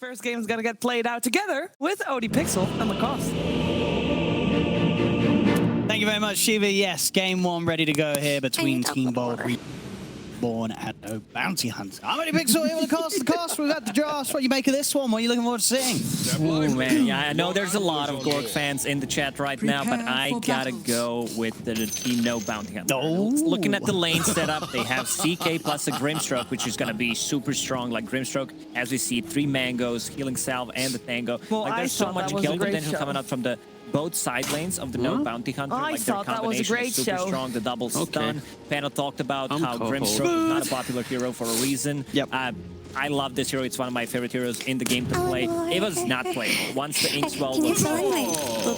first game is going to get played out together with OD Pixel and Lacoste. Thank you very much, Shiva. Yes, game one ready to go here between Team Bold, REBORN, and No Bounty Hunter. I'm OD Pixel here with Lacoste. We've got the Josh. What do you make of this one? What are you looking forward to seeing? Oh man, yeah, I know there's a lot of Gorg fans in the chat right now, but I gotta go with the Team No Bounty Hunter. Looking at the lane setup, they have CK plus a Grimstroke, which is gonna be super strong. Like Grimstroke, as we see, 3 mangoes, healing salve, and the Tango. Well, like there's so much kill potential coming out from the both side lanes of the No Bounty Hunter. I like their thought that was a great is super show. strong. The double stun. Panel talked about how Grimstroke is not a popular hero for a reason. Yep. I love this hero. It's one of my favorite heroes in the game to play. It was not playable. Once the ink swell was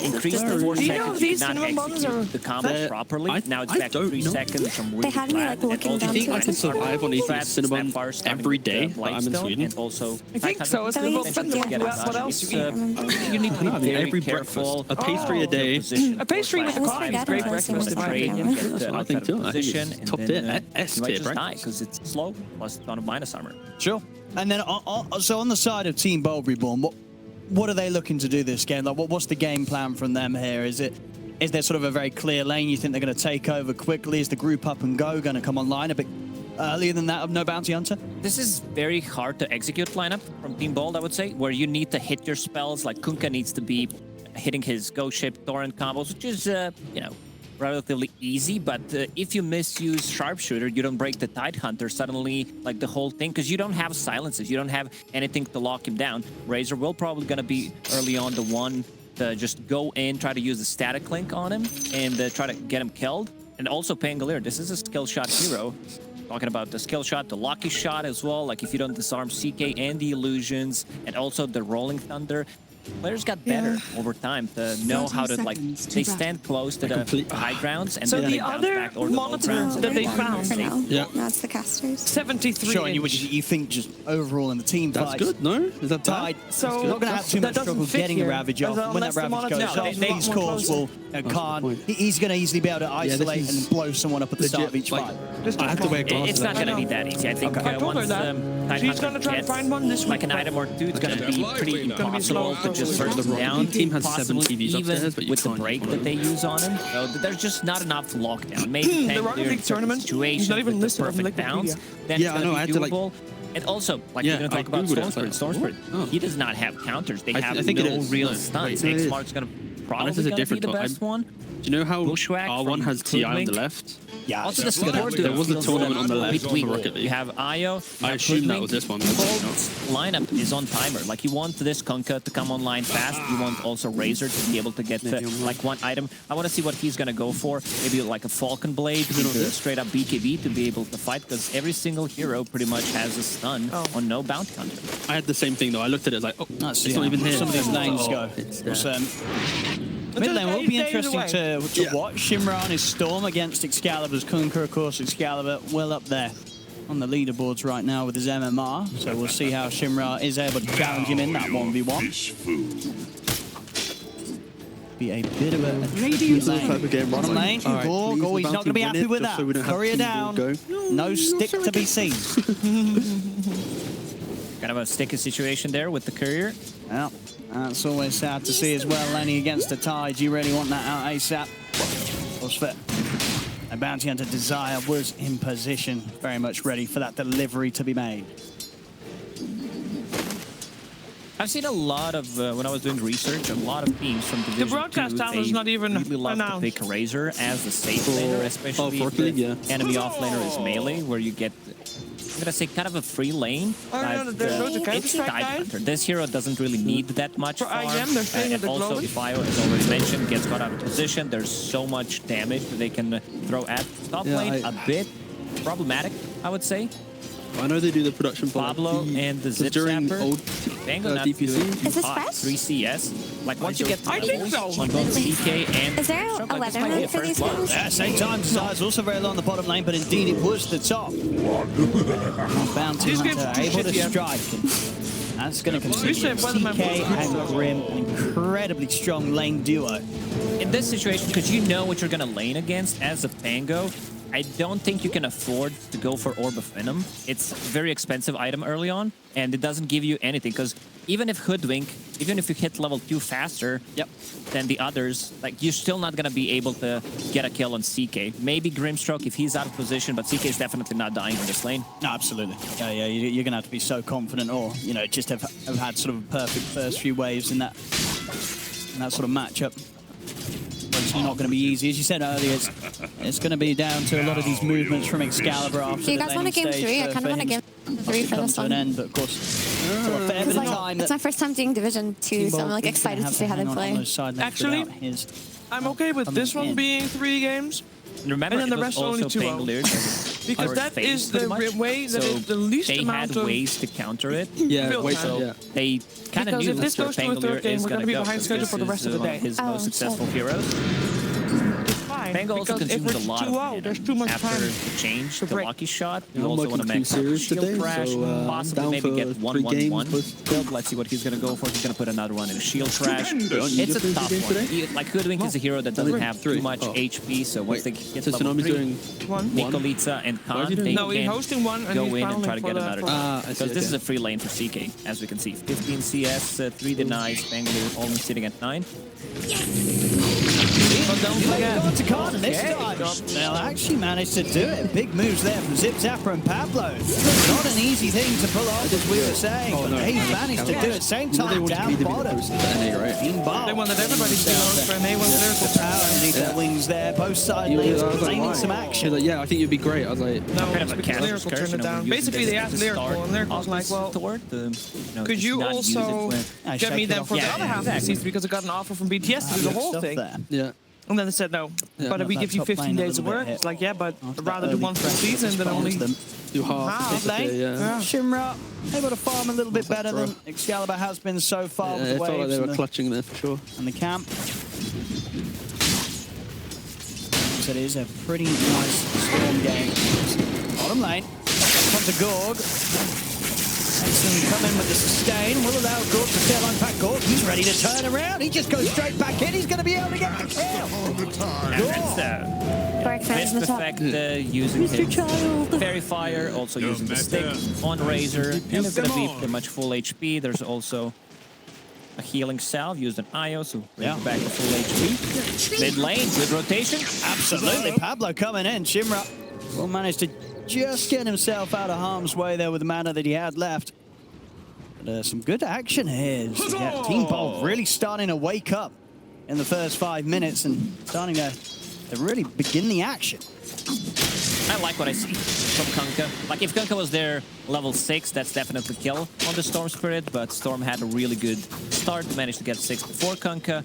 increased to 4 seconds, you did not execute the combo properly. Now it's back to 3 seconds from really flat. I think I can survive on eating cinnamon every day that I'm in Sweden. And also, I think so. It's what else? You need to be very every careful. breakfast, a pastry a day. A pastry with coffee is great breakfast in my opinion. I think too. I think it's top tier. S tier breakfast. Because it's slow plus a ton of minus armor. Sure. And then, so on the side of Team Bold REBORN, what are they looking to do this game? Like, what's the game plan from them here? Is there sort of a very clear lane you think they're going to take over quickly? Is the group up and go going to come online a bit earlier than that of No Bounty Hunter? This is very hard to execute lineup from Team Bold, I would say, where you need to hit your spells. Like Kunkka needs to be hitting his Ghost Ship Torrent combos, which is, you know, relatively easy, but if you misuse Sharpshooter, you don't break the Tidehunter, suddenly, like the whole thing, because you don't have silences, you don't have anything to lock him down. Razor will probably gonna be early on the one to just go in, try to use the static link on him, and try to get him killed. And also Pangolier, this is a skill shot hero. Talking about the skill shot, the lucky shot as well, like if you don't disarm CK and the illusions, and also the rolling thunder. Players got better over time to know how to, like, they stand close to the high grounds and so then the they bounce other back or the low monitor grounds. that they found, That's the casters. 73 Sure, and you think just overall in the team That's fights, good, no? Is that bad? So not going to have too much trouble getting a Ravage off. When that Ravage goes off, these cores will, he's going to easily be able to isolate and blow someone up at the start of each fight. I have to wear glasses. It's not going to be that easy. I think once she's going to try to find one this like an item or two, it's going to be pretty impossible to just burst them down. Team has 7 Possibly TVs even upstairs, but you with the can't break that they use on him. So there's just not enough lockdown. Maybe the Rocket League tournament, he's not even listed on perfect bounce. Then yeah, I know. I had to like. And also, like you're gonna talk about Stormspirit. He does not have counters. They have no real stuns. X-Mark's gonna probably be the best one. Do you know how R1 has TI on the left? Yeah, also the support there was a tournament on the left for Rocket League. You have Io. I assume that was this one. Lineup is on timer. Like you want this Kunkka to come online fast. You want also Razor to be able to get like one item. I want to see what he's gonna go for. Maybe like a Falcon Blade, straight up BKB to be able to fight, because every single hero pretty much has a stun on No Bounty Hunter. I had the same thing though. I looked at it like, oh, it's not even here. Some of these lanes go. Mid lane will be interesting to watch. Shimra on his Storm against Excalibur's Kunkka. Of course, Excalibur well up there on the leaderboards right now with his MMR. So we'll see how Shimra is able to challenge him in that 1v1. Be a bit of a tricky lane. Bottom lane, Gorg, he's not going to be happy with that. Courier down, no stick to be seen. Kind of a sticky situation there with the Courier. Well, that's always sad to see as well, laning against the Tide. You really want that out ASAP. And Bounty Hunter Desire was in position, very much ready for that delivery to be made. I've seen a lot of, when I was doing research, a lot of teams from Division 2, broadcast channel is not even really love to pick Razor as the safe laner, especially if the enemy offlaner is melee, where you get, I'm gonna say, kind of a free lane. It's Tidehunter. This hero doesn't really need that much farm. And also, if Io, as already mentioned, gets caught out of position, there's so much damage that they can throw at top lane. A bit problematic, I would say. I know they do the production for Pablo and the Zip during Zapper. old DPC. Is this fresh? 3 CS. Like once you get I think so. on both CK and Is there a weather mode for these guys? At the same time, Desire's also very low on the bottom lane, but indeed it was the top. Bounty Hunter able to strike. That's going to continue. CK and Grim, an incredibly strong lane duo. In this situation, because you know what you're going to lane against as a Pango, I don't think you can afford to go for Orb of Venom. It's a very expensive item early on, and it doesn't give you anything, because even if Hoodwink, even if you hit level 2 faster than the others, like you're still not gonna be able to get a kill on CK. Maybe Grimstroke if he's out of position, but CK is definitely not dying in this lane. No, absolutely. Yeah, you're gonna have to be so confident, or just have had sort of a perfect first few waves in that sort of matchup. It's not going to be easy. As you said earlier, it's going to be down to a lot of these movements from Excalibur after Do you guys want a game 3? I kind of want a game 3 for this one. End, but of course, it's a fair bit of time. It's my first time doing Division 2, so I'm like excited to see how they play. Actually, I'm okay with this one being 3 games. Remember, and then the rest only 2-0. Because that is the way that is the least amount of... They had ways to counter it. Yeah, they kind of knew if this goes to a 3rd game, we're going to be behind schedule for the rest of the day. His most successful heroes. Pango also consumes a lot of mana. There's too much time after the change, the lucky shot. You I'm also want to working make series shield today, crash, so, possibly maybe get 1-1-1 build. Let's see what he's going to go for. He's going to put another one in a shield crash. It's a tough one. Like Hoodwink is a hero that doesn't have too much HP, so once they get level 3, Nikolica and Khan, they can go in and try to get another kill. Because this is a free lane for CK, as we can see. 15 CS, 3 denies, Bangalore only sitting at 9. But don't forget to Khan this time. They'll actually manage to do it. Big moves there from Zip Zapper and Pablo. Not an easy thing to pull off, as we were saying, but they managed to do it. Same time down bottom. They wanted everybody to go for an A1 lyrical power. Their wings there, both side lanes, playing some action. Yeah, I think you'd be great. I was like, no, it's because Lyrical turned it down. Basically, they asked Lyrical, and Lyrical was like, well, could you also get me them for the other half of the season, because I got an offer from BTS to do the whole thing. Yeah. And then they said no. But we give you 15 days of work. It's like, yeah, but I'd rather do one for the season than only do half. Shimra able to farm a little bit better than Excalibur has been so far. Yeah, it felt like they were clutching there for sure. And the camp. So it is a pretty nice Storm game. Bottom lane. Comes to Gorg. Excellent, come in with the sustain. Will allow Gorg to still unpack Gorg. He's ready to turn around. He just goes straight back in. He's going to be able to get the kill. Best effect using his Fairy Fire, also using the stick on Razor. And it's going to be pretty much full HP. There's also a healing salve used on Io, so bring back the full HP. Mid lane, good rotation. Absolutely. Pablo coming in. Shimra will manage to just get himself out of harm's way there with the mana that he had left. But some good action here. So, Team Bold really starting to wake up in the first 5 minutes and starting to really begin the action. I like what I see from Kunkka. Like, if Kunkka was there level 6, that's definitely kill on the Storm Spirit, but Storm had a really good start, managed to get 6 before Kunkka.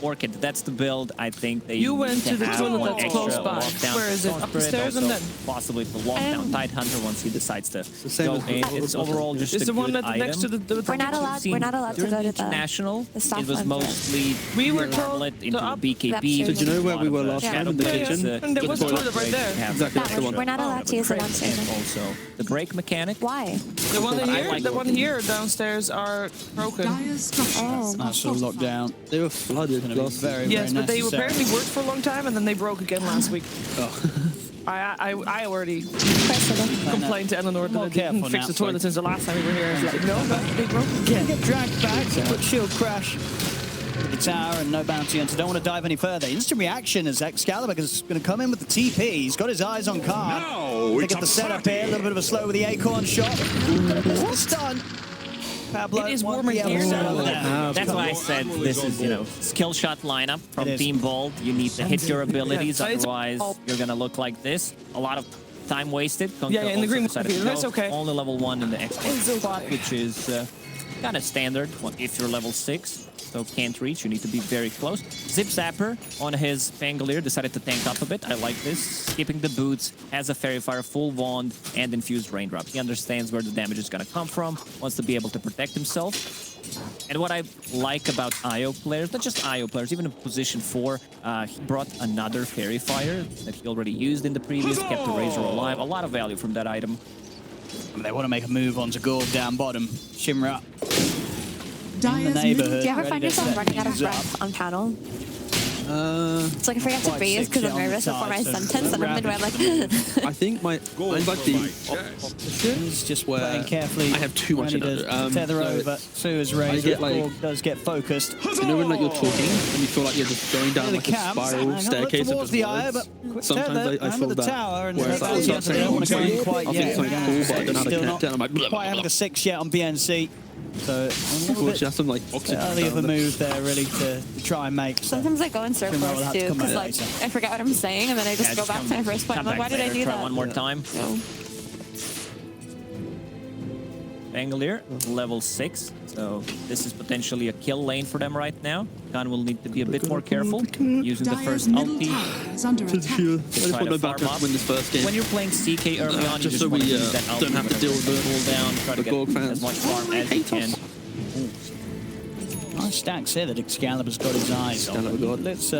Orchid, that's the build. I think they went to the toilet that's close by. Where is it? Upstairs and then possibly the lockdown Tidehunter once he decides to go in. It's overall just a good item. Next to the we're not allowed to go to international. It was mostly we were told into BKB. Did you know where we were last time in the kitchen? And there was a toilet right there. Exactly. We're not allowed to use the downstairs. And also the break mechanic. Why? The one here downstairs are broken. Oh. That's all locked down. They were flooded. Yes, but they apparently worked for a long time and then they broke again last week. I already complained to Eleanor that I didn't fix the toilet since the last time we were here. I was like, no, but they broke again. Get dragged back, put shield crash. The tower and no bounty hunter. Don't want to dive any further. Instant reaction as Excalibur is going to come in with the TP. He's got his eyes on Khan. They get the setup here. A little bit of a slow with the acorn shot. Stun. Pablo, it is warmer here. That's why I said this is, skill shot lineup from Team Bold. You need to hit your abilities, otherwise you're gonna look like this. A lot of time wasted. In the green. That's okay. Only level 1 in the expert spot, which is kind of standard if you're level 6. So can't reach, you need to be very close. Zip Zapper on his Pangolier decided to tank up a bit. I like this. Skipping the boots, has a Fairy Fire, full Wand, and infused Raindrop. He understands where the damage is going to come from, wants to be able to protect himself. And what I like about IO players, not just IO players, even in position 4, he brought another Fairy Fire that he already used in the previous, kept the Razor alive. A lot of value from that item. They want to make a move onto Gorg down bottom. Shimra in the neighborhood. Do you ever find yourself running out of breath on panel? It's like I forget to breathe because I'm nervous before my sentence, and I'm midway, I'm like. I think I invite the option. He's just playing carefully. I have too much tether over. Sue's razor. Does get focused. You know when like you're talking and you feel like you're just going down like a spiral staircase of just words? Sometimes I feel that. Where it's like, I'm not saying I want to go quite yet. I think something cool, but I don't know how to connect it. I'm like, quite having a 6 yet on BNC. So just some like early of a move there, really, to try and make. Sometimes I go in circles too, because like I forget what I'm saying, and then I just go back to my first point. I'm like, why did I do that? One more time. No. Angelier, level 6. So this is potentially a kill lane for them right now. Khan will need to be a bit more careful using the first ulti. Win this first game. When you're playing CK early on, just so we don't have to deal with the Gorg fans. As much farm as you can. Nice stacks here that Excalibur's got his eyes on. Let's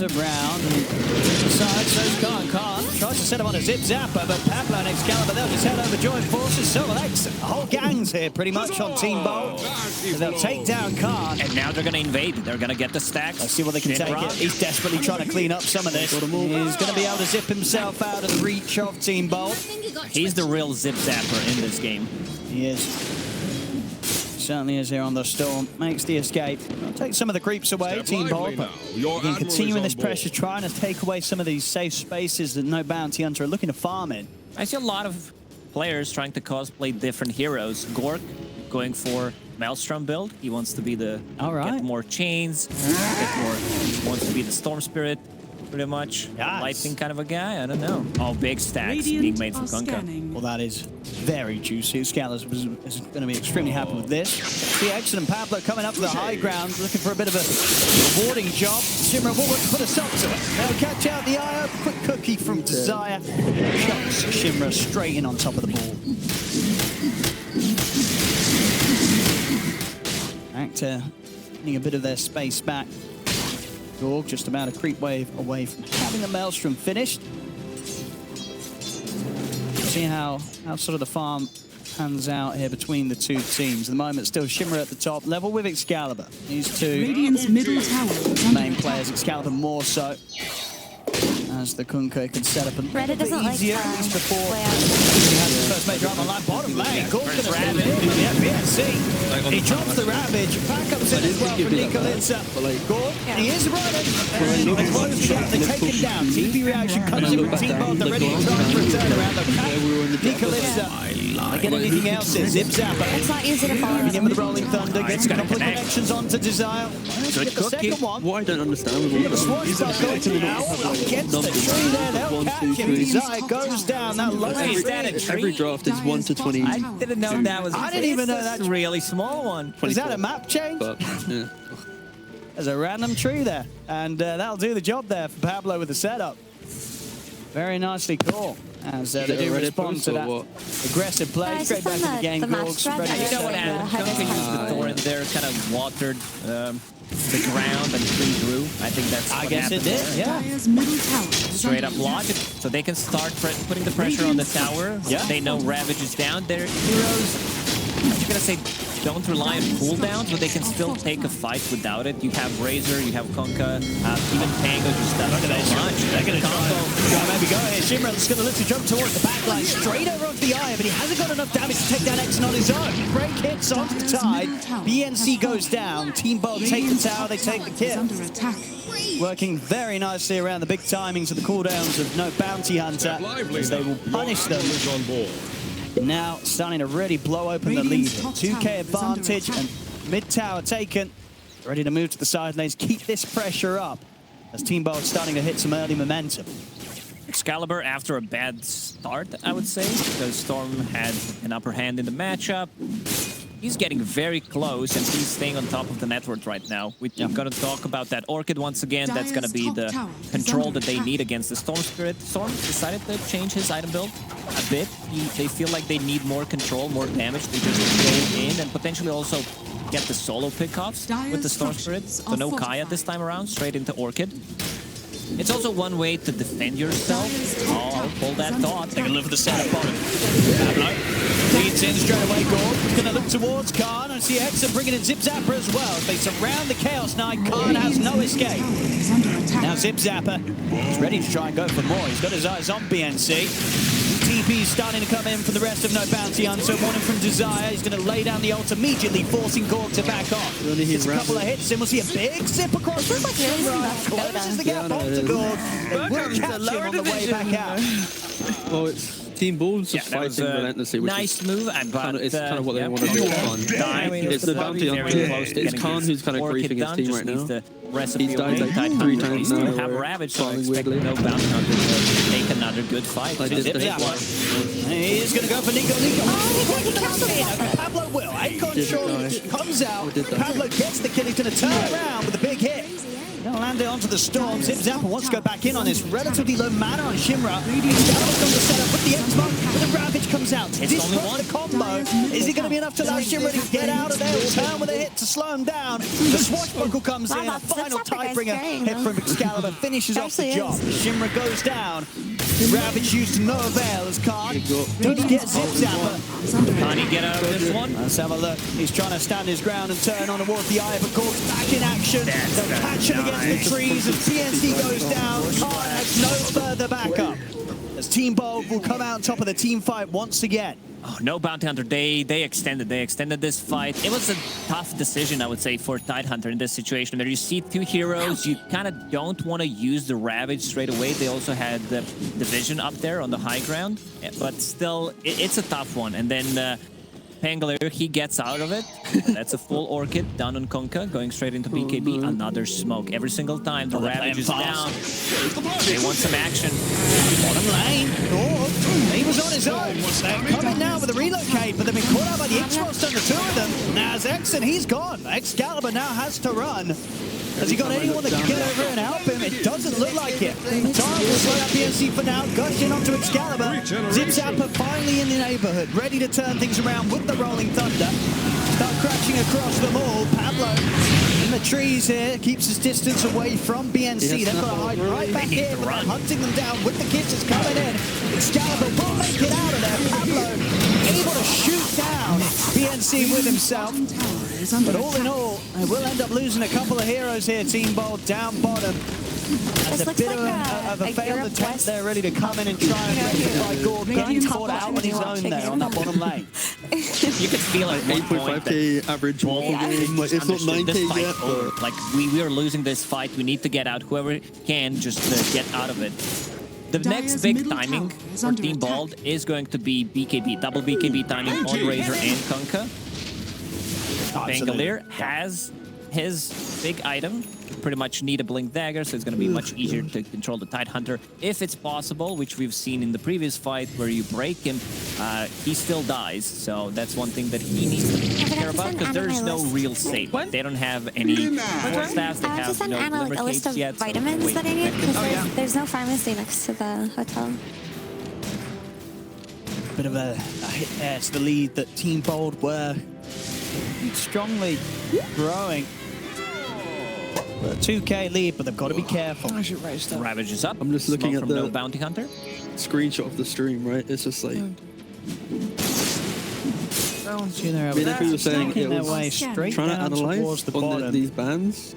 around and inside, so Khan tries to set him on a zip zapper, but Pablo and Excalibur, they'll just head over joint forces. So Alex, the whole gang's here pretty much on Team Bolt. So they'll take down Khan. And now they're going to invade. They're going to get the stacks. Let's see what they can take it. He's desperately trying to clean up some of this. He's going to be able to zip himself out of the reach of Team Bolt. He's the real zip zapper in this game. He is. Certainly is here on the Storm. Makes the escape. I'll take some of the creeps away, Team Bolt, but again, continuing this pressure, trying to take away some of these safe spaces that no Bounty Hunter are looking to farm in. I see a lot of players trying to cosplay different heroes. Gork going for Maelstrom build. He wants to be the get more chains, he wants to be the Storm Spirit, pretty much. Yes. Lightning kind of a guy. I don't know. All big stacks being made from Kunkka. Well, that is very juicy. Scalaz is going to be extremely happy with this. The excellent Pablo coming up to the high ground, looking for a bit of a rewarding job. Shimra will want to put a stop to it. They'll catch out the eye. Quick cookie from Desire. Shots Shimra straight in on top of the ball. Back to getting a bit of their space back. Gorg just about a creep wave away from having a Maelstrom finished. See how sort of the farm pans out here between the two teams. At the moment, still Shimmer at the top, level with Excalibur. These two Radiant's middle tower main players, Excalibur more so. As the Kunkka can set up a little bit easier, at least before he has the first major on the line. Bottom lane, Gorg gonna grab it from the FBSC. He drops the Ravage, backups in as well from Nikolitsa. Gorg, he is running. They close the gap, they take him down. TP reaction comes in from Team Bolt, they're ready to try for a turnaround. Nikolitsa, they get anything else in. Zip Zapper. It's not easy to follow. Begin with the Rolling Thunder, gets a couple of connections onto Desire. Good The second one. What I don't understand with all of them, Against the tree there, they'll catch him. Desire goes down. That low every draft is 1 to 20. I didn't know that was. I didn't even know that's a really small one. Is that a map change? But, yeah. There's a random tree there, and that'll do the job there for Pablo with the setup. Very nicely caught. As they do respond to that aggressive play, straight back to the game. Gorg's ready to know what happened. Kunkka used the Thor in there, kind of watered the ground and tree grew. I think that's I what guess it happened. did, yeah. Straight up logic. So they can start putting the pressure on the tower. Yeah. They know Ravage is down. Their heroes, I'm not gonna say don't rely on cooldowns, but they can still take a fight without it. You have Razor, you have Kunkka, even Pango just does so much. They're going to try maybe go here. Shimmer's going to look to jump towards the back line, straight over onto the eye, but he hasn't got enough damage to take down Exon on his own. Break hits onto the tide. BNC goes down. Team Bolt take the tower, they take the kill. Working very nicely around the big timings of the cooldowns of no Bounty Hunter, as they will punish them. Now starting to really blow open the lead. 2K advantage and mid tower taken. Ready to move to the side lanes, keep this pressure up as Team Bolt starting to hit some early momentum. Excalibur after a bad start, I would say, because Storm had an upper hand in the matchup. He's getting very close, and he's staying on top of the network right now. We're going to talk about that Orchid once again. That's going to be the control that they need against the Storm Spirit. Storm decided to change his item build a bit. They feel like they need more control, more damage. They just go in and potentially also get the solo pickoffs with the Storm Spirit. So no Kaya this time around, straight into Orchid. It's also one way to defend yourself. Oh, hold that thought. Take a look at the setup bottom. Pablo leads in straight away. Gord going to look towards Khan. I see Hexa bringing in Zip Zapper as well. They surround the Chaos Knight. Khan has no escape. Now Zip Zapper is ready to try and go for more. He's got his eyes on BNC. TP starting to come in for the rest of No Bounty Hunter. Warning from Desire. He's going to lay down the ult immediately, forcing Gorg to back off. It's a couple of hits, and we'll see a big zip across the closes the gap onto Gorg. We'll catch him on the way back out. Well, it's Team Ball's just fighting relentlessly, which nice move, but it's kind of what they want to do. It's the bounty hunter. It's Khan who's kind of griefing his team right now. He's died like 3 times now. Have Ravage, so I expect no bounty hunter to take another good fight. He's going to go for Nico. Pablo will. Acorn short comes out. Pablo gets the kill. He's going to turn around with a big hit. They'll land it onto the Storm. Zip Zapper wants to go back in on this relatively low mana on Shimra. Scalaber's on the setup with the X-Mark, but the Ravage comes out. It's only one combo. Is it going to be enough to allow Shimra to get out of there? Turn with a hit to slow him down. The Swashbuckle comes in. A final Tidebringer hit from Excalibur finishes off the job. Shimra goes down. Ravage used to no avail as Khan. Don't get Zip Zapper. Can he get out of this one? Let's have a look. He's trying to stand his ground and turn on towards the eye, but Gorg's back in action. They'll catch him against the trees as PNC goes down. Khan has no further backup. As Team Bold will come out on top of the team fight once again. Oh, no Bounty Hunter. They extended this fight. It was a tough decision, I would say, for Tidehunter in this situation. Where you see 2 heroes, you kind of don't want to use the Ravage straight away. They also had the Vision up there on the high ground, but still, it's a tough one. And then Pangolier, he gets out of it. That's a full Orchid down on Kunkka, going straight into BKB. Another smoke. Every single time the Ravage is down, they want some action. Bottom lane. Oh, he was on his own. They're coming now with a relocate, but they've been caught out by the X-Frost on the 2 of them. Now as X and he's gone. Excalibur now has to run. Has he got anyone that can get over and help him? It doesn't look like it. Tara will slow up PNC for now. Gushing onto Excalibur. Zip Zapper finally in the neighborhood, ready to turn things around with the Rolling Thunder. Start crashing across them all. Pablo in the trees here keeps his distance away from BNC. They've got to hide right back here, but they're hunting them down with the kisses coming in. Excalibur will make it out of there. Pablo able to shoot down BNC with himself. But all in all, they will end up losing a couple of heroes here. Team Bold down bottom. As a bit of a failed attempt there, ready to come in and try and rectify Gorg. Getting caught out on his own there on that bottom lane. You could feel like 8.5k average wall game. Like, it's not 9k yet. But... Like, we are losing this fight. We need to get out. Whoever can, just get out of it. The next big timing for Team Bald is going to be BKB. Double BKB timing on Razor and Kunkka. Pangolier has his big item. Pretty much need a Blink Dagger, so it's going to be much easier to control the Tidehunter. If it's possible, which we've seen in the previous fight where you break him, he still dies. So that's one thing that he needs to care about, because there's no real save. They don't have any staffs, they have no Glimmer Capes yet. Vitamins that I need, because there's no pharmacy next to the hotel. Bit of a hit there to the lead that Team Bold were strongly growing. A 2k lead, but they've got to be careful. Ravage is up. I'm just looking at the no Bounty Hunter screenshot of the stream, right? It's just like... I mean, if you were saying it was trying to analyze on these bands,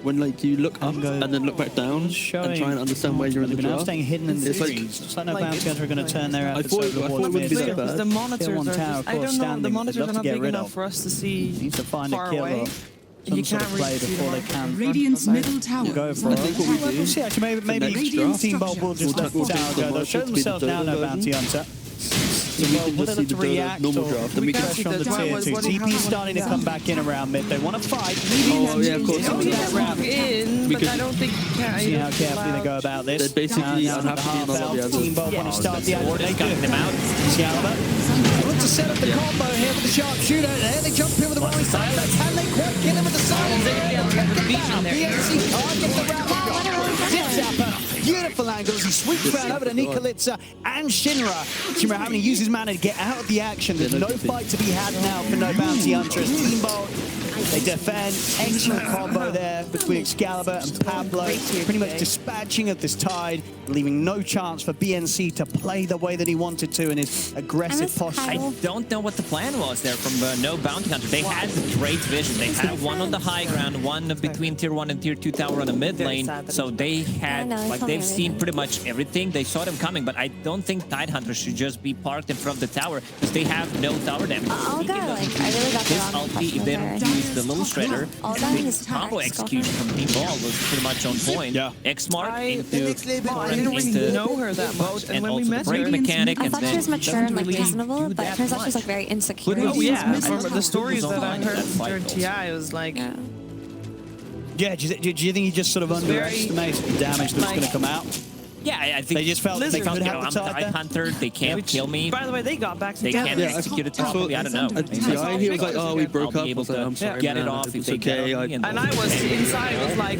when like you look up and then look back down and try and understand where you're in the draft. Staying hidden in the trees. Just like no Bounty Hunter are going to turn their efforts over the wall. I thought it wouldn't be that bad. The monitors are just, I don't know, the monitors are not big enough for us to see need to find far a killer. away. You can't play before they can. Radiant's middle tower. Go for it. We'll see, actually, maybe Team Bold will just let the tower go. They'll show themselves now, no Bounty Hunter. So we can just see the normal draft. We can see the tier 2. TP's starting to come back in around mid. They want to fight. Oh, yeah, of course. But I don't think you can. See how carefully they go about this. They're basically unhappy in the lobby. Team Bold want to start the action. They cutting them out. Excalibur. Want to set up the combo here with the sharpshooter. There they jump in with the rolling silence. Can they quite get him with the silence? BNC can't get the round. Zip Zapper. Beautiful angles. He sweeps around over to Nikolica and Shinra. Shinra having to use his mana to get out of the action. There's no fight to be had now for no Bounty Hunter. Team Bold They defend. Excellent combo there between Excalibur and Pablo. Pretty much dispatching of this Tide, leaving no chance for BNC to play the way that he wanted to in his aggressive posture. I don't know what the plan was there from No Bounty Hunter. They had great vision. They had one on the high ground, one between tier 1 and tier 2 tower on the mid lane. So they had, like, they've seen pretty much everything. They saw them coming, but I don't think Tide Hunters should just be parked in front of the tower because they have no tower damage. I'll go, like, I really got the wrong ulti, if they don't use the little shredder, the combo execution from Team Ball was pretty much on point. Yeah. X-Mark into I didn't really know her that much, and when we met break her, mechanic, I and thought she was then mature and like reasonable, but it turns out she's like very insecure. oh yeah, from the stories that I Online, heard that fight during goes. TI, it was like, Yeah, do you think he just sort of underestimated the damage that's going to come out? yeah, I think They just felt they they could found, have I'm the Tide Tide there. Hunter, they can't kill me. by the way, they got back They together. can't execute it properly. I don't know. At TI, he was like, oh, we broke I'll up. be able I was like, to I'm sorry, get it man. off if It's they okay. get on me, And I was inside was like,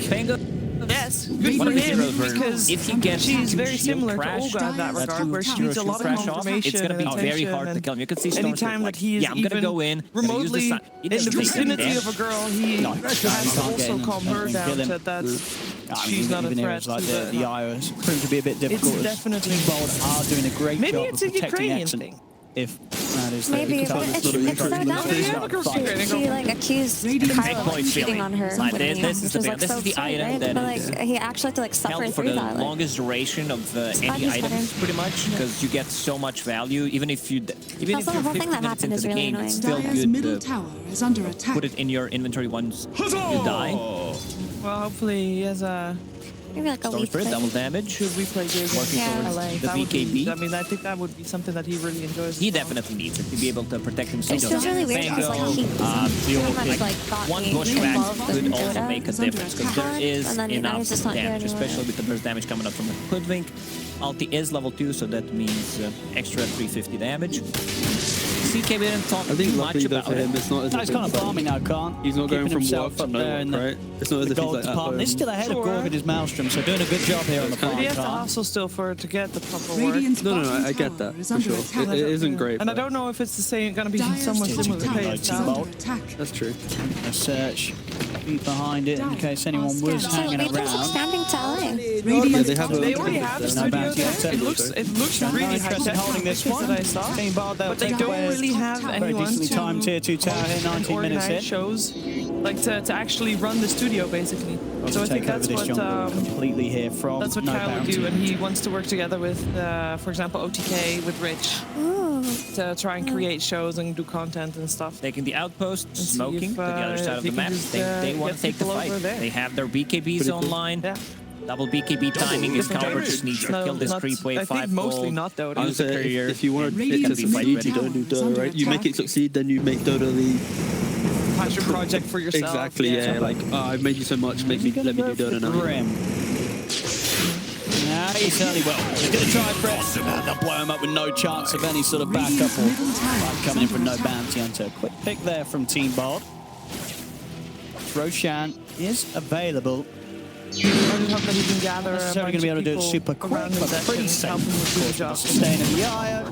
yes, good One for of the him, heroes where because if he gets she's too very shield similar to crash, Olga in that regard, where she needs a lot of it's confirmation going to be and very attention, hard to and kill him. You can see Storm anytime like, that he is yeah, I'm going to even go in, remotely in in the vicinity of a girl, he has to also calm her down to that she's not a threat. Like the IO has proved to be a bit difficult. It's definitely Team Bold are doing a great maybe job it's of a protecting Ukrainian X. thing. If that is Maybe, the but it's so dumb. She like accused Kyle of like, cheating on her. Like, when this is the which thing. like This so is the absurd, item right? that But is like he actually had to like suffer held for through the that. Like, longest duration of any just items, better. pretty much, because you get so much value. Even if you, even Also, if the you're whole 50 thing that minutes happened into is the really game, annoying. it's still Dire's good middle to tower is under attack. put it in your inventory once you die. Well, hopefully he has a maybe like a Storm week. Spirit, double damage. should we play games Working Yeah. towards Like, the that would be, BKB. I mean, I think that would be something that he really enjoys. He as well. definitely needs it to be able to protect himself. It feels really weird because like he pretty much like got One me bushwhack involved could in also Dota. make a difference because there is And then now enough he's just not here damage, anymore. especially with the burst damage coming up from the Hoodwink. Ulti is level 2, so that means extra 350 damage. CK didn't talk I think too luckily much though about for him, it. it's not as No, if he's kind of it's like- farming now, can't. He's not going Keeping from himself work to up there no in work, right? It's not as the if he's gold like at department. He's home. still ahead of Gorg and his Maelstrom, so doing a good job here on the But farm. he has to can't. hustle still for to get the proper work. Radiant's No, bottom I get tower that is for under sure. attack. It isn't great. And I but don't know if it's the same, gonna be Dire's someone top similar to tower Paige is now. under attack. That's true. A search behind it in case anyone was So hanging Rachel's around. expanding to LA. Yeah, they have They already have a No studio bounty on there. It looks No really high interest in tech holding this one. that I saw. Team Bard, they'll But they take don't away really have very anyone decently to timed tier 2 tower here, 19 minutes organize in. shows, like to actually run the studio basically. So I think that's this what jungle completely here from that's what no Kyle would bounty. do, and he wants to work together with, for example, OTK with Rich Ooh. to try and create shows and do content and stuff. Taking the outpost, see smoking if, to the other side of they the can map. just, They want to get take the people fight. over there. They have their BKBs Pretty cool. online. Yeah. Double BKB timing. His Different Calvert genres. just needs to No, kill this not- creep wave I 5 think mostly not Dota. I would Use the say courier. if you want it Radiant's to middle succeed, you tower don't do is under Dota, right? You make attack. it succeed, then you make Dota the Passion project for yourself. exactly. Yeah, like I've made you so much, let me do Dota now. Grim. Nah, he certainly will. He's going to try press. They'll blow him up with no chance of any sort of backup or coming in from no bounty hunter. Quick pick there from Team Bard. Roshan is available. I just hope that he can gather a Necessarily bunch going to be able of to do it people super quick, around him but that pretty can safe. help him with the job. Sustain of the IO.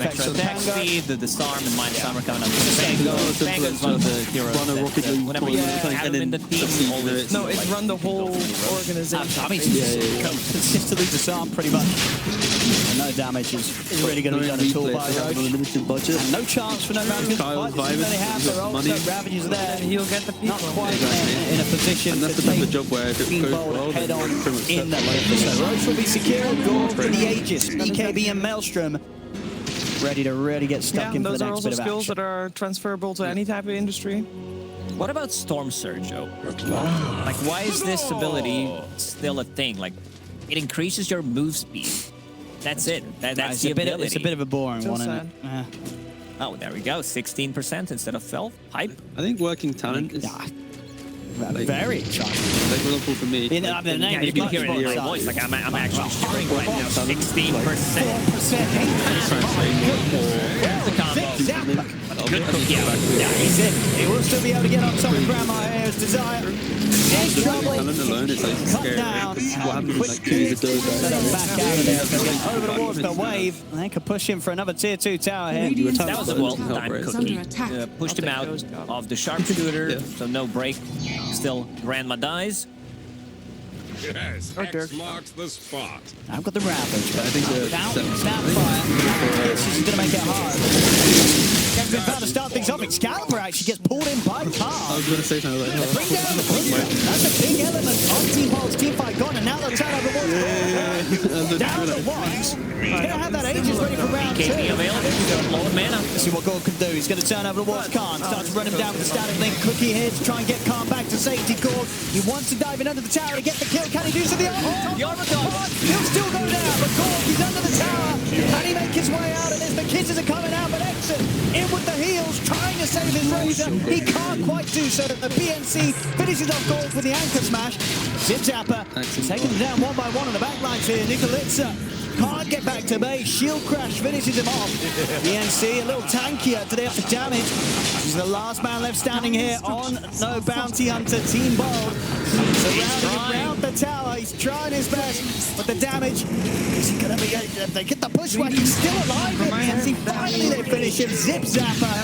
Extra attack speed, the disarm, and minus armor coming up. No, it's Fango is one of the heroes. run a that, Rocket League whenever you point, have and him in the then team, succeed always with it. No, it's run the whole organization. I mean, Yeah. consistently disarmed pretty much. And no damage is really going to be done at all by They have a Roche. limited budget. And no chance for no bounty. Kyle's They vibing, have he's their got ult, money. so Ravages are there. And he'll get the people. Not quite Exactly. in a position And that's to the type take of job where if it Team goes Bold well, head then on you pretty much in that set lane. So Roche will be secure. Gorg for the Aegis. BKB and Maelstrom ready to really get stuck Yeah, in for those the are next also bit of skills action. that are transferable to any type of industry. What about Storm Surge, Joe? Like, why is this ability still a thing? Like, it increases your move speed. That's it. That's It's the a bit. ability. It's a bit of a boring Still one, isn't sad. it? Yeah. Oh, there we go. 16% instead of 12. Hype. I think working talent is Very exciting. like for example for me. In the name Yeah, you is can much hear it in more my voice. Like, exciting. I'm actually shivering right now. 16%. Where's the combo? Yeah, he's in. He will still be able to get on top of Grandma here as Desire. There's trouble. Talent alone is like scary. What happens in like 2 years ago? Back out of there. They'll get over towards the wave. They could push him for another tier 2 tower here. That was a well-timed cookie. Pushed him out of the sharpshooter, so no break. Still, Grandma dies. Yes, X marks the spot. I've got the Ravage, but I think Snapfire. This is going to make it hard. Gets been found to start things off. Excalibur actually gets pulled in by Carl. I was going to say something like that. Bring down the Queen. That's a big element on Team Bold's team fight gone, and now they'll turn over one. Down to ones. He's going to have that Aegis ready for round 2. BKB available. Low on mana. Let's see what Gorg can do. He's going to turn over towards Khan. Starts to run him down with the static link. Cookie here to try and get Khan back to safety. Gorg, he wants to dive in under the tower to get the kill. Can he do so? The armor gone. He'll still go down, but Gorg, he's under the tower. Can he make his way out of this? The kisses are coming out, but Exit in with the heels, trying to save his Razor. He can't quite do so. The BNC finishes off Gorg with the anchor smash. Zip Zapper taking him down one by one on the back lines here. Nikolica can't get back to base. Shield crash finishes him off. BNC a little tankier today after damage. He's the last man left standing here on No Bounty Hunter. Team Bold surrounding around the tower. He's trying his best, but the damage is going to be. They get the pushback. He's still alive. BNC finally they finish him. Zip Zapper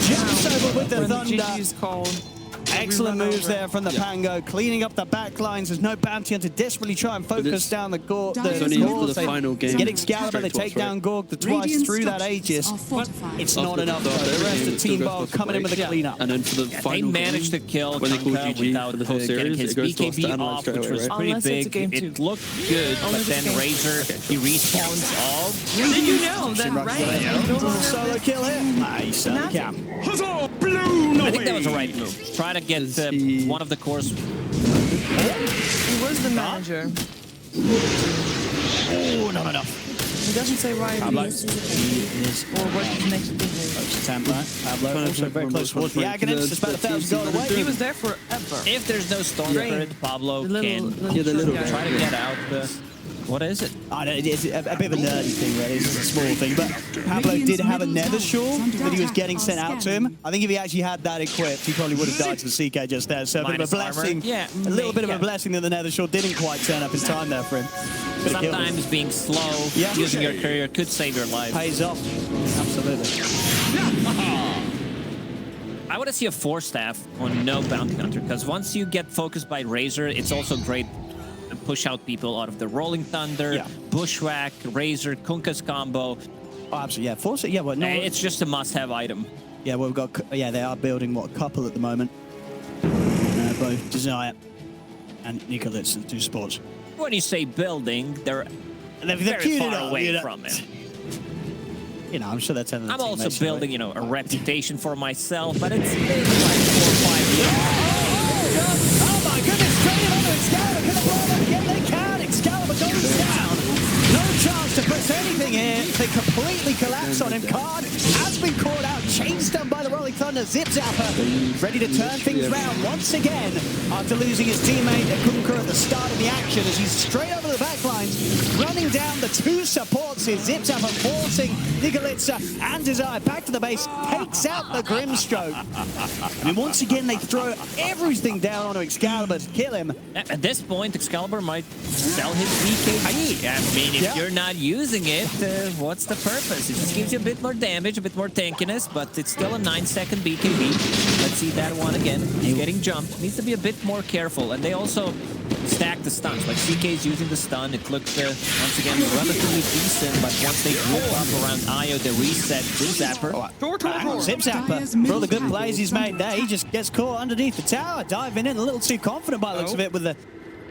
jumps over with the Thunder. Excellent moves there from the Pango, cleaning up the back lines. There's No Bounty Hunter desperately try and focus down the Gorg. The final game. Get Excalibur, they take down Gorg twice through that Aegis. It's not enough though. The rest of Team Bold coming in with the cleanup. And then for the final they managed to kill Kunkka without the whole series, getting his BKB off, which was pretty big. It looked good, but then Razor, he respawns all. Did you know that right? Solo kill here. Nice. Cap. I think that was the right move. Try to get one of the cores. He was the manager. Oh, not enough. He doesn't say why he is or what his next thing is. Pablo also very close towards the Agonist. It's about 1,000 gold away. He was there forever. If there's no Storm Spirit, Pablo can try to get out. What is it? I know, it's a bit of a nerdy thing, really. It's just a small thing. But Pablo did have a nether shawl that he was getting sent out to him. I think if he actually had that equipped, he probably would have died to the CK just there. So a bit of a blessing. Yeah, a little bit of a blessing that the nether shawl didn't quite turn up in time there for him. Sometimes being slow, using your courier could save your life. Pays off. Absolutely. I want to see a 4-staff on No Bounty Hunter, because once you get focused by Razor, it's also great to push out people out of the Rolling Thunder, Bushwhack, Razor, Kunkka's combo. Oh, absolutely, yeah. Well, no, it's just a must-have item. Yeah, well, we've got, they are building, a couple at the moment. Both Desire and Nikolica, 2 sports. When you say building, they're very far away from it. You know, I'm sure they're telling I'm also building, a reputation for myself, but it's been like 4 or 5 years. Oh my goodness, straight into Excalibur. Can they blow them again? They can. Excalibur goes down. No chance to press anything here. They completely collapse on him. Card has been caught out. Chain stun by the Rolling Thunder. Zip Zapper ready to turn things round once again after losing his teammate Kunkka at the start of the action as he's straight over the back lines, running down the 2 supports here. Zip Zapper forcing Nikolica and Desire back to the base, takes out the Grimstroke. And once again, they throw everything down onto Excalibur to kill him. At this point, Excalibur might sell his BKB. I mean, if you're not using it, what's the purpose? It just gives you a bit more damage, a bit more tankiness, but it's still a 9-second BKB. Let's see that one again. He's getting jumped. Needs to be a bit more careful. And they also stack the stuns. Like CK's using the stun. It looked, once again, relatively decent, but once they group up around Io, they reset Zip Zapper. Zip Zapper, for all the good plays he's made there, he just gets caught underneath the tower, diving in a little too confident by the looks of it with the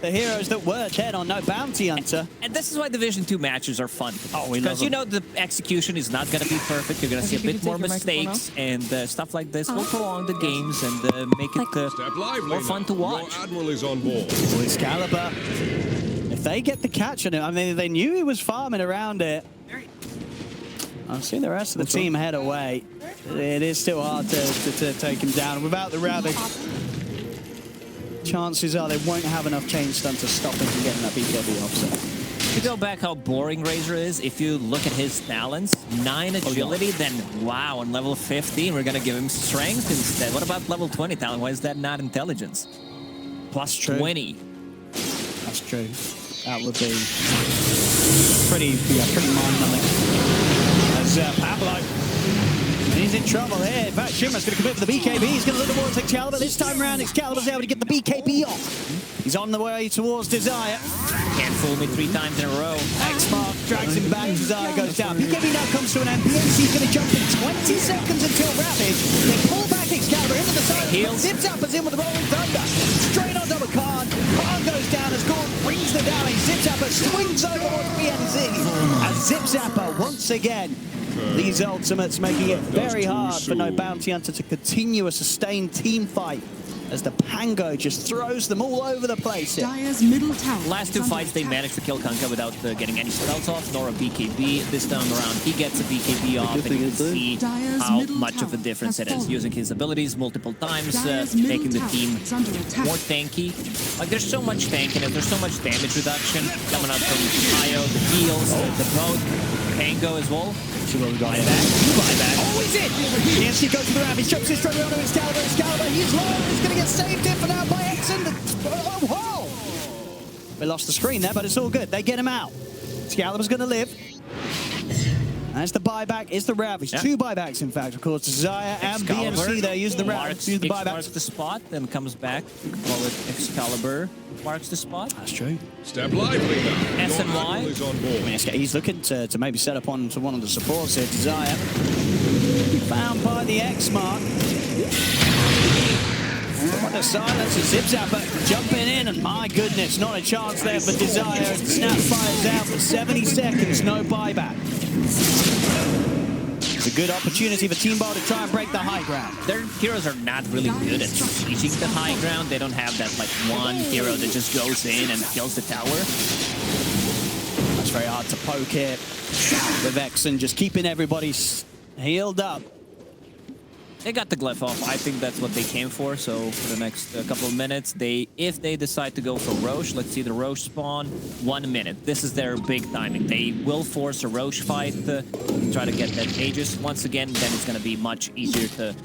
heroes that were dead on No Bounty Hunter. And this is why Division 2 matches are fun. Oh, we because the execution is not going to be perfect. You're going to see a bit more mistakes, and stuff like this will prolong the games and make it more fun to watch. Admiral is on board. Excalibur, if they get the catch on him, I mean, they knew he was farming around it. I've seen the rest of the team head away. It is still hard to take him down. Without the Ravage, chances are they won't have enough chain stun to stop him from getting that BKB offset. To go back how boring Razor is, if you look at his talents, 9 agility, then wow, on level 15, we're gonna give him strength instead. What about level 20 talent? Why is that not intelligence? Plus 20. That's true. That would be pretty mind-numbing. As Pablo, he's in trouble here. In fact, Shimmer's going to commit for the BKB. He's going to look towards Excalibur. This time around, Excalibur's able to get the BKB off. He's on the way towards Desire. Can't fool me 3 times in a row. X-Mark drags him back. Desire goes down. BKB now comes to an end. PNC's going to jump in 20 seconds until Ravage. They pull back Excalibur into the side. Zips up as in with the Rolling Thunder. Straight on double Khan. Khan goes down as Gordon brings the damage. Zip Zapper swings over towards PNC. As Zip Zapper once again. These ultimates making it very hard for No Bounty Hunter to continue a sustained team fight as the Pango just throws them all over the place here. Dire's middle tower. Last 2 fights, they managed to kill Kunkka without getting any spells off, nor a BKB. This time around, he gets a BKB off, and you can see how much of a difference it is. Using his abilities multiple times, making the team more tanky. Like, there's so much tankiness, there's so much damage reduction coming out from Io, the heals, the boat, Pango as well. Buyback. Oh, he's in! PNC goes to the Ravage, jumps in straight around to Excalibur. Excalibur, he's low, he's going to get saved in for now by Exen. Oh, whoa! We lost the screen there, but it's all good. They get him out. Excalibur's going to live. That's the buyback, is the Ravage. Yeah. 2 buybacks, in fact, of course. Desire and BMC there use the Ravage, use the buyback. Marks the spot, then comes back. Call it Excalibur. Marks the spot. That's true. Step lively now. SNY. He's looking to maybe set up onto one of the supports here. Desire. Found by the X-Mark. What a silence. Zip Zapper jumping in, and my goodness, not a chance there for Desire as the snap fires out for 70 seconds. No buyback. It's a good opportunity for Team Bold to try and break the high ground. Their heroes are not really good at sieging the high ground. They don't have that, like, one hero that just goes in and kills the tower. It's very hard to poke here with Exen, just keeping everybody healed up. They got the glyph off. I think that's what they came for. So for the next couple of minutes, if they decide to go for Roche, let's see the Roche spawn. 1 minute. This is their big timing. They will force a Roche fight, try to get that Aegis. Once again, then it's going to be much easier to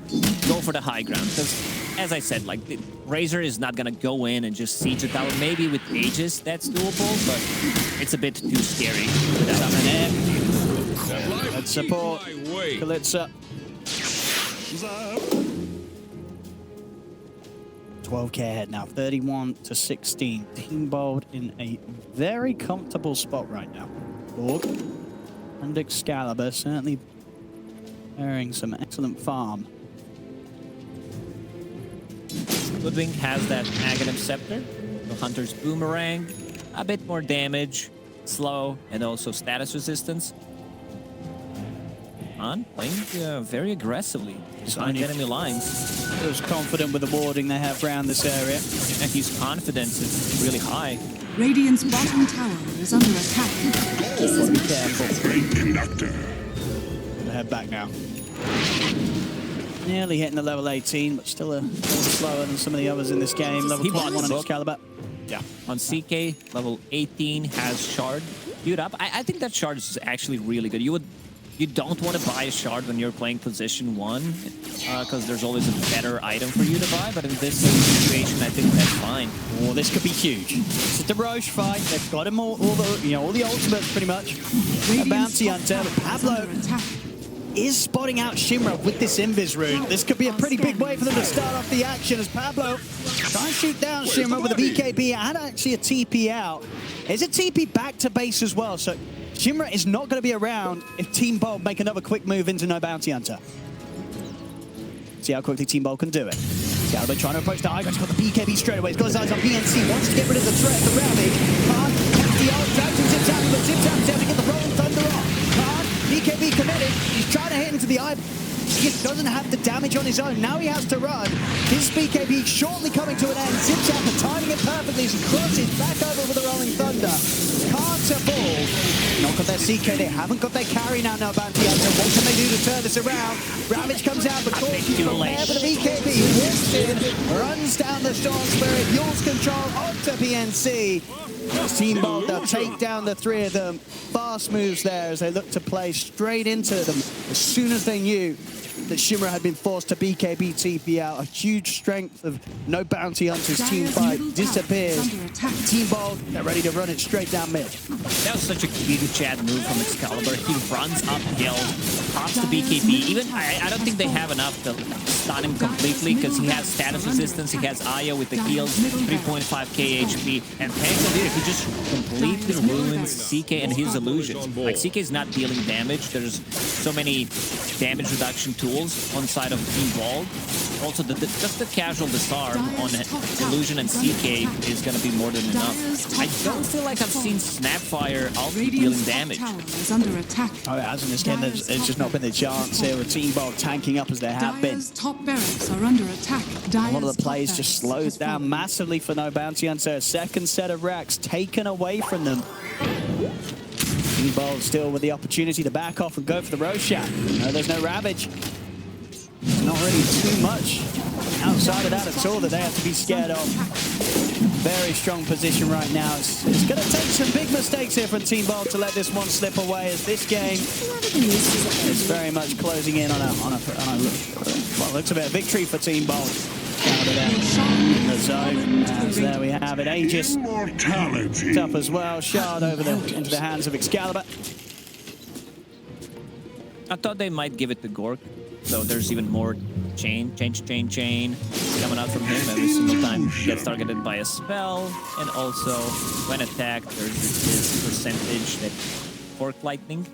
go for the high ground. Because, as I said, like, Razor is not going to go in and just siege the tower. Maybe with Aegis, that's doable, but it's a bit too scary. Coming in. Let's support Kalitza. 12k ahead now, 31-16. Team Bold in a very comfortable spot right now. Borg and Excalibur certainly bearing some excellent farm. Ludwig has that Aghanim Scepter, the Hunter's Boomerang, a bit more damage, slow, and also status resistance. Playing very aggressively behind enemy lines. Feels confident with the warding they have around this area. And his confidence is really high. Radiant's bottom tower is under attack. Oh, be careful. Gonna head back now. Nearly hitting the level 18, but still a little slower than some of the others in this game. Level 21 on Excalibur. Yeah. On CK, level 18 has Shard queued up. I think that Shard is actually really good. You don't want to buy a shard when you're playing position 1, because there's always a better item for you to buy, but in this situation, I think that's fine. Oh, this could be huge. This is the Roche fight. They've got him all the ultimates pretty much. A bounty hunter, but Pablo is spotting out Shimra with this Invis rune. This could be a pretty big way for them to start off the action as Pablo tries to shoot down Shimra with a BKB and actually a TP out. There's a TP back to base as well, so Shimra is not going to be around if Team Bold make another quick move into No Bounty Hunter. See how quickly Team Bold can do it. Excalibur trying to approach the high ground. He's got the BKB straight away. He's got his eyes on PNC. Wants to get rid of the threat of the Ravage. Khan catches the ult, drags him Zip Zapper, but Zip Zapper's able to get the Rolling Thunder off. Khan, BKB committed. He's trying to hit into the eye. He doesn't have the damage on his own. Now he has to run. His BKB shortly coming to an end. Zips out the timing it perfectly as he crosses back over with the Rolling Thunder. Can't afford. Not got their CK. They haven't got their carry now. No bounty hunter. What can they do to turn this around? Ravage comes out, but Corky's prepared for the BKB. Walks in, runs down the Storm Spirit, Yule's control onto PNC. Team Bold, they'll take down the three of them. Fast moves there as they look to play straight into them as soon as they knew that Shimra had been forced to BKB TP out. A huge strength of no bounty hunters. Team fight disappears. Team Bold, they're ready to run it straight down mid. That was such a greedy Chad move from Excalibur. He runs uphill, pops the BKB. Even I don't think they have enough to stun him completely because he has status resistance. He has Aya with the heals, 3.5k HP, and Pangolier, he just completely ruins CK and his illusions. Like CK is not dealing damage. There's so many damage reduction tools on side of Team Bald. Also, just the casual disarm on Illusion and CK is going to be more than enough. I don't feel like I've seen Snapfire ulti dealing damage. Oh, it has in this game. There's just not been the chance here with Team Bald tanking up as they have been. Top barracks are under attack. A lot of the plays just slowed down massively for no bounty hunter. A second set of racks taken away from them. Team Bold still with the opportunity to back off and go for the Roshan. No, there's no Ravage. Not really too much outside of that at all that they have to be scared of. Very strong position right now. It's going to take some big mistakes here from Team Bold to let this one slip away, as this game is very much closing in on a well, looks a bit of victory for Team Bold. In the zone, as there we have it. Aegis up as well. Shard over into the hands of Excalibur. I thought they might give it to Gork, so there's even more chain coming out from him every single time he gets targeted by a spell, and also when attacked there's this percentage that Fork Lightning.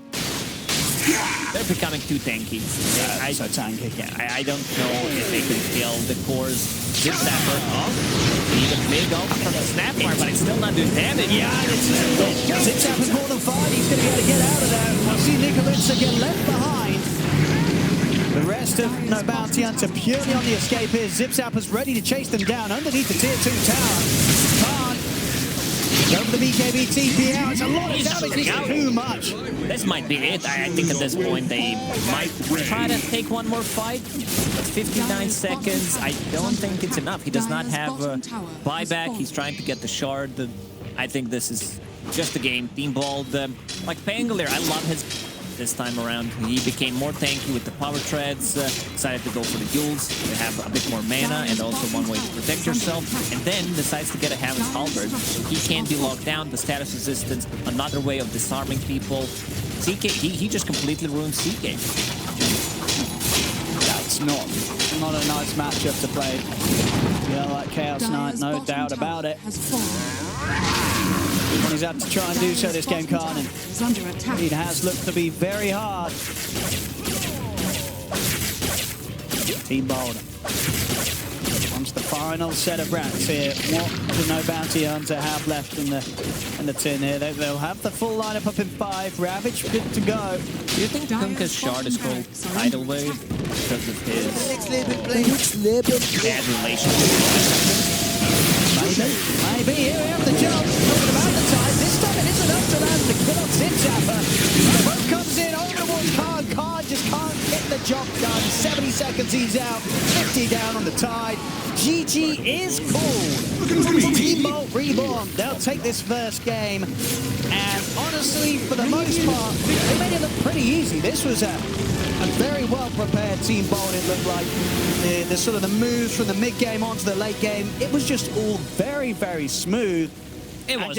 They're becoming too tanky. So tanky. Yeah, I don't know if they can kill the cores. Zip Snapper off. Even big ult from the Snapfire, but it's still not doing damage. Yeah, Zip Snapper's more than fine. He's going to be able to get out of there. We'll see Nicolitsa get left behind. The rest of No Bounty Hunter purely on the escape here. Zip Zapper's ready to chase them down underneath the tier 2 tower. Can't. Go for the BKB TP out. It's a lot of damage. It's too much. This might be it. I think at this point they might try to take one more fight. But 59 seconds, I don't think it's enough. He does not have a buyback. He's trying to get the shard. I think this is just a game. Team Bald, like Pangolier, I love his this time around. He became more tanky with the power treads, decided to go for the Yules. They have a bit more mana and also one way to protect yourself, and then decides to get a Haven's Halberd. He can't be locked down, the status resistance, another way of disarming people. CK, he just completely ruined CK. That's not a nice matchup to play. Yeah, like Chaos Knight, no doubt about it. He's had to try and do so this game, Karnan. It has looked to be very hard. Team Bold. Onto the final set of racks here. What does No Bounty Hunter have left in the tin here? They'll have the full lineup up in 5. Ravage good to go. Do you think Kunkka's shard is called Tidal Wave because of his bad relationship? Maybe. Here we have the jump. Talking about the time. This time it isn't up to land the kill on Zip Zapper. The boat comes in over towards Khan. Khan just can't get the job done. 70 seconds he's out. 50 down on the Tide. GG is cool. Team Bolt REBORN. They'll take this first game. And honestly, for the most part, they made it look pretty easy. This was a very well-prepared Team Bold, it looked like. The sort of the moves from the mid-game onto the late game, it was just all very, very smooth. It was.